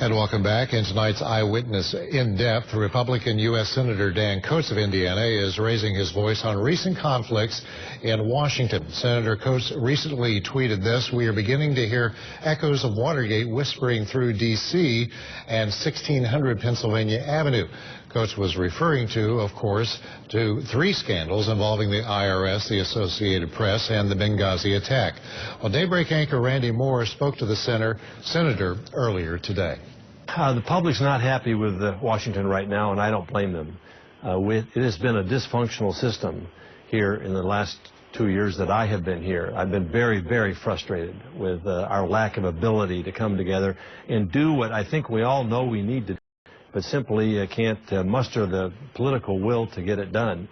And welcome back. In tonight's Eyewitness In Depth, Republican U.S. Senator Dan Coats of Indiana is raising his voice on recent conflicts in Washington. Senator Coats recently tweeted this: "We are beginning to hear echoes of Watergate whispering through D.C. and 1600 Pennsylvania Avenue." Coats was referring to, of course, to three scandals involving the IRS, the Associated Press, and the Benghazi attack. Well, Daybreak anchor Randy Moore spoke to the senator earlier today. The public's not happy with Washington right now, and I don't blame them. It has been a dysfunctional system here in the last 2 years that I have been here. I've been very, very frustrated with our lack of ability to come together and do what I think we all know we need to do, but simply can't muster the political will to get it done.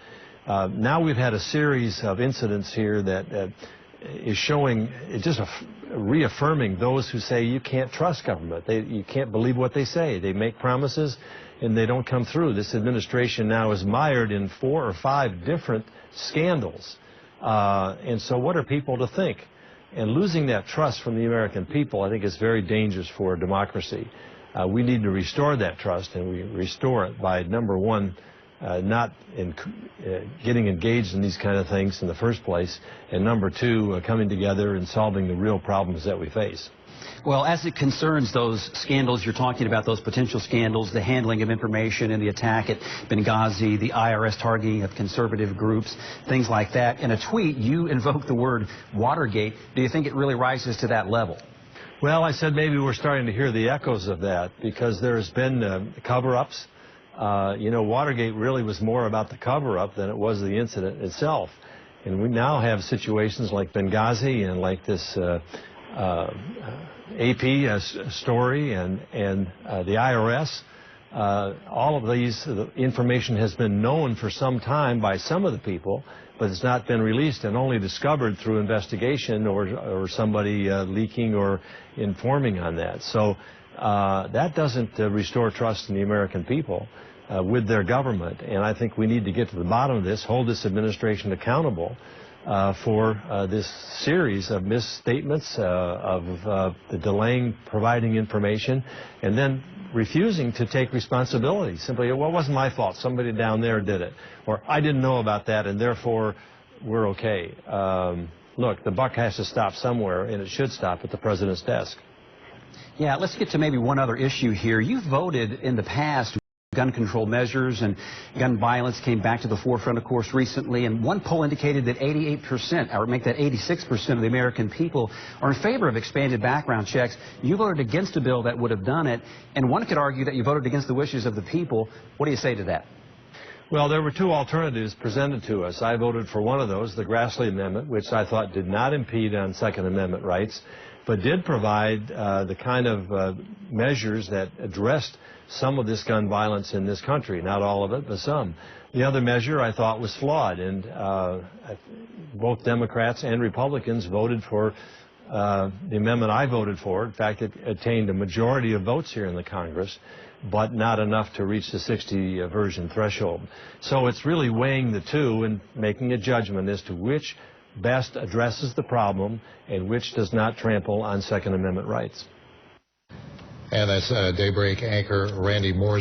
Now we've had a series of incidents here that is showing, just reaffirming those who say you can't trust government. You can't believe what they say. They make promises and they don't come through. This administration now is mired in 4 or 5 different scandals. And so what are people to think? And losing that trust from the American people, I think, is very dangerous for democracy. We need to restore that trust, and we restore it by, number one, not getting engaged in these kind of things in the first place, and number two, coming together and solving the real problems that we face. Well, as it concerns those scandals you're talking about, those potential scandals, the handling of information and the attack at Benghazi, the IRS targeting of conservative groups, things like that, in a tweet you invoked the word Watergate. Do you think it really rises to that level? Well, I said maybe we're starting to hear the echoes of that, because there's been cover-ups. You know, Watergate really was more about the cover-up than it was the incident itself. And we now have situations like Benghazi and like this AP story and the IRS. All of these, information has been known for some time by some of the people, but it's not been released and only discovered through investigation or somebody leaking or informing on that. So that doesn't restore trust in the American people with their government. And I think we need to get to the bottom of this, hold this administration accountable for this series of misstatements, of the delaying providing information, and then refusing to take responsibility. Simply, well, it wasn't my fault. Somebody down there did it. Or I didn't know about that, and therefore we're okay. Look, the buck has to stop somewhere, and it should stop at the president's desk. Yeah, let's get to maybe one other issue here. You've voted in the past gun control measures, and gun violence came back to the forefront, of course, recently. And one poll indicated that 88%, or make that 86% of the American people are in favor of expanded background checks. You voted against a bill that would have done it, and one could argue that you voted against the wishes of the people. What do you say to that? Well, there were 2 alternatives presented to us. I voted for one of those, the Grassley Amendment, which I thought did not impede on Second Amendment rights, but did provide the kind of measures that addressed some of this gun violence in this country. Not all of it, but some. The other measure I thought was flawed, and both Democrats and Republicans voted for the amendment I voted for. In fact, it attained a majority of votes here in the Congress, but not enough to reach the 60 version threshold. So it's really weighing the two and making a judgment as to which best addresses the problem and which does not trample on Second Amendment rights. And that's Daybreak anchor Randy Moore.